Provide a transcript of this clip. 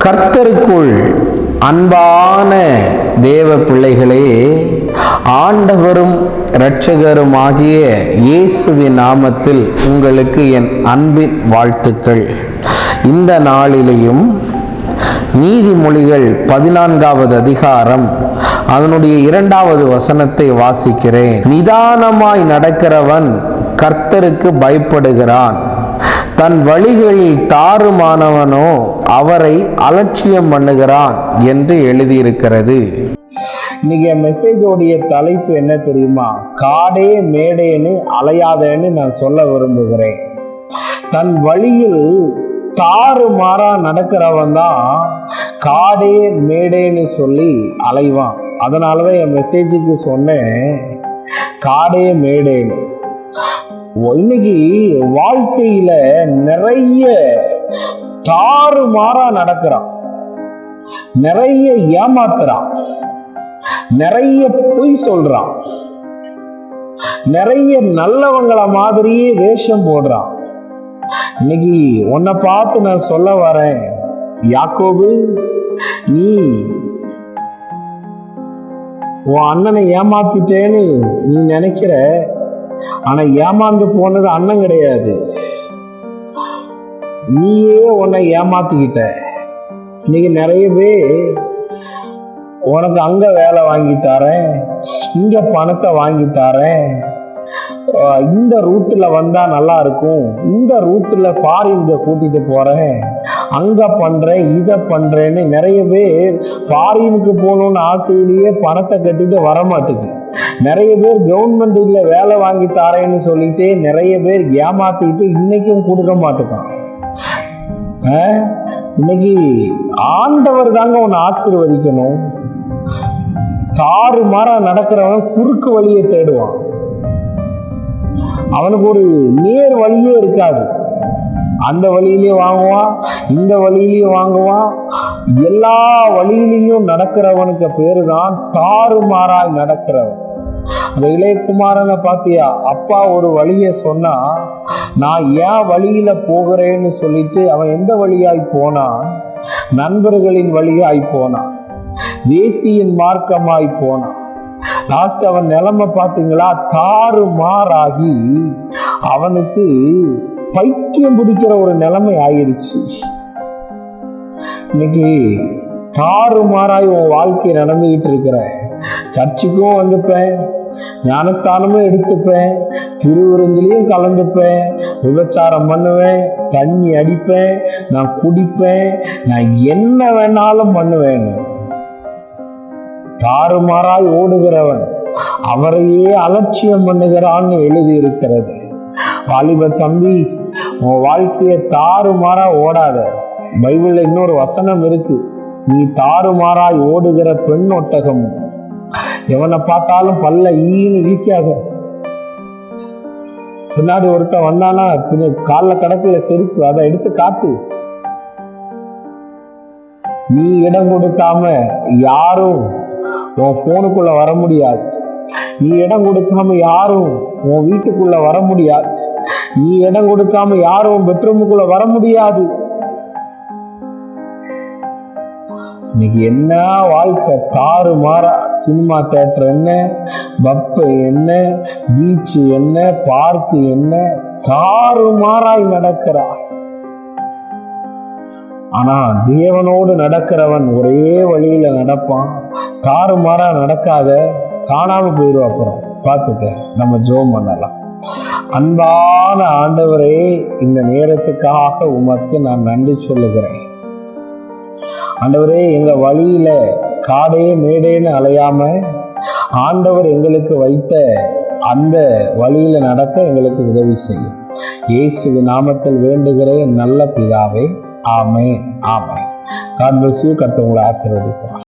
கர்த்தருக்குள் அன்பான தேவ பிள்ளைகளே, ஆண்டவரும் இரட்சகருமாகிய இயேசுவின் நாமத்தில் உங்களுக்கு என் அன்பின் வாழ்த்துக்கள். இந்த நாளிலேயும் நீதிமொழிகள் 14வது அதிகாரம் அதனுடைய 2வது வசனத்தை வாசிக்கிறேன். நிதானமாய் நடக்கிறவன் கர்த்தருக்கு பயப்படுகிறான், தன் வழிகளில் தாறுமானவனோ அவரை அலட்சியம் பண்ணுகிறான் என்று எழுதியிருக்கிறது. இன்னைக்கு என் மெசேஜோடைய தலைப்பு என்ன தெரியுமா? காடே மேடேன்னு அலையாதேன்னு நான் சொல்ல விரும்புகிறேன். தன் வழியில் தாறுமாறா நடக்கிறவன் தான் காடே மேடேன்னு சொல்லி அலைவான். அதனாலதான் என் மெசேஜுக்கு சொன்னேன் காடே மேடேன்னு. இன்னைக்கு வாழ்க்கையில நிறைய தாறுமாறா நடக்கிறான், நிறைய ஏமாத்துறான், நிறைய பொய் சொல்றான், நிறைய நல்லவங்களை மாதிரியே வேஷம் போடுறான். இன்னைக்கு உன்னை பார்த்து நான் சொல்ல வரேன், யாக்கோபு, நீ உன் அண்ணனை ஏமாத்திட்டேன்னு நீ நினைக்கிற, ஆனா ஏமாந்து போனது அண்ணன் கிடையாது, நீயே உன்னை ஏமாத்திக்கிட்ட. இன்னைக்கு நிறைய பேர் உனக்கு அங்க வேலை வாங்கி தரேன், இங்க பணத்தை வாங்கி தரேன், இந்த ரூட்ல வந்தா நல்லா இருக்கும், இந்த ரூட்ல ஃபாரின்க கூட்டிட்டு போறேன், அங்க பண்றேன், இதை பண்றேன்னு நிறைய பேர் ஃபாரினுக்கு போகணும்னு ஆசையிலேயே பணத்தை கட்டிட்டு வரமாட்டுக்கு. நிறைய பேர் கவர்மெண்ட்ல வேலை வாங்கி தாரேன்னு சொல்லிட்டு நிறைய பேர் ஏமாத்திட்டு இன்னைக்கும் கொடுக்க மாட்டுக்கான். இன்னைக்கு ஆண்டவர் தாங்க உன்னை ஆசீர்வதிக்கணும். தாறுமாறா நடக்கிறவன் குறுக்கு வழியை தேடுவான், அவனுக்கு ஒரு நேர் வழியே இருக்காது. அந்த வழியிலையும் வாங்குவான், இந்த வழியிலையும் வாங்குவான். எல்லா வழியிலையும் நடக்கிறவனுக்கு பேரு தான் தாறுமாறாய் நடக்கிறவன். அந்த இளையகுமாரனை பார்த்தியா? அப்பா ஒரு வழியை சொன்னா நான் ஏன் வழியில போகிறேன்னு சொல்லிட்டு அவன் எந்த வழியாய் போனான்? நண்பர்களின் வழியாய் போனான், வேசியின் மார்க்கமாய் போனான். லாஸ்ட் அவன் நிலைமை பார்த்தீங்களா? தாறுமாறாகி அவனுக்கு பைத்தியம் பிடிக்கிற ஒரு நிலைமை ஆயிடுச்சு. இன்னைக்கு தாறுமாறாய் உன் வாழ்க்கை நடந்துகிட்டு இருக்கிற. சர்ச்சுக்கும் வந்துப்பேன், ஞானஸ்தானமும் எடுத்துப்பேன், திருவிருந்திலையும் கலந்துப்பேன், விபச்சாரம் பண்ணுவேன், தண்ணி அடிப்பேன், நான் குடிப்பேன், நான் என்ன வேணாலும் பண்ணுவேன். தாறுமாறாய் ஓடுகிறவன் அவரையே அலட்சியம் பண்ணுகிறான்னு எழுதி இருக்கிறது. வாலிப தம்பி, உன் வாழ்க்கையை தாறுமாறா ஓடாத. பைபிள்ல இன்னொரு வசனம் இருக்கு, நீ தாறுமாறாய் ஓடுகிற பெண் ஒட்டகம். எவனை பார்த்தாலும் பல்ல ஈன்னு இழிக்காத. பின்னாடி ஒருத்தன் வந்தானா காலில் கடக்குல செருப்பு, அதை எடுத்து காட்டு. நீ இடம் கொடுக்காம யாரும் உன் போனுக்குள்ள வர முடியாது, நீ இடம் கொடுக்காம யாரும் உன் வீட்டுக்குள்ள வர முடியாது, நீ இடம் கொடுக்காம யாரும் பெட்ரூமுக்குள்ள வர முடியாது. இன்னைக்கு என்ன வாழ்க்கை தாறுமாறா. சினிமா தியேட்டர் என்ன, பப்பு என்ன, பீச்சு என்ன, பார்க்கு என்ன, தாறுமாறாய் நடக்கிறார். ஆனா தேவனோடு நடக்கிறவன் ஒரே வழியில நடப்பான். தாறுமாறா நடக்காத, காணாம போயிடும். அப்புறம் பார்த்துக்க. நம்ம ஜெபம் பண்ணலாம். அன்பான ஆண்டவரே, இந்த நேரத்துக்காக உமக்கு நான் நன்றி சொல்லுகிறேன். ஆண்டவரே, எங்க வழியில காடே மேடேன்னு அலையாம ஆண்டவர் எங்களுக்கு வைத்த அந்த வழியில நடக்க எங்களுக்கு உதவி செய்யும். இயேசுவின் நாமத்தில் வேண்டுகிறேன் நல்ல பிதாவே. ஆமென், ஆமென். God bless you. கர்த்தர் உங்களை ஆசீர்வதிப்பார்.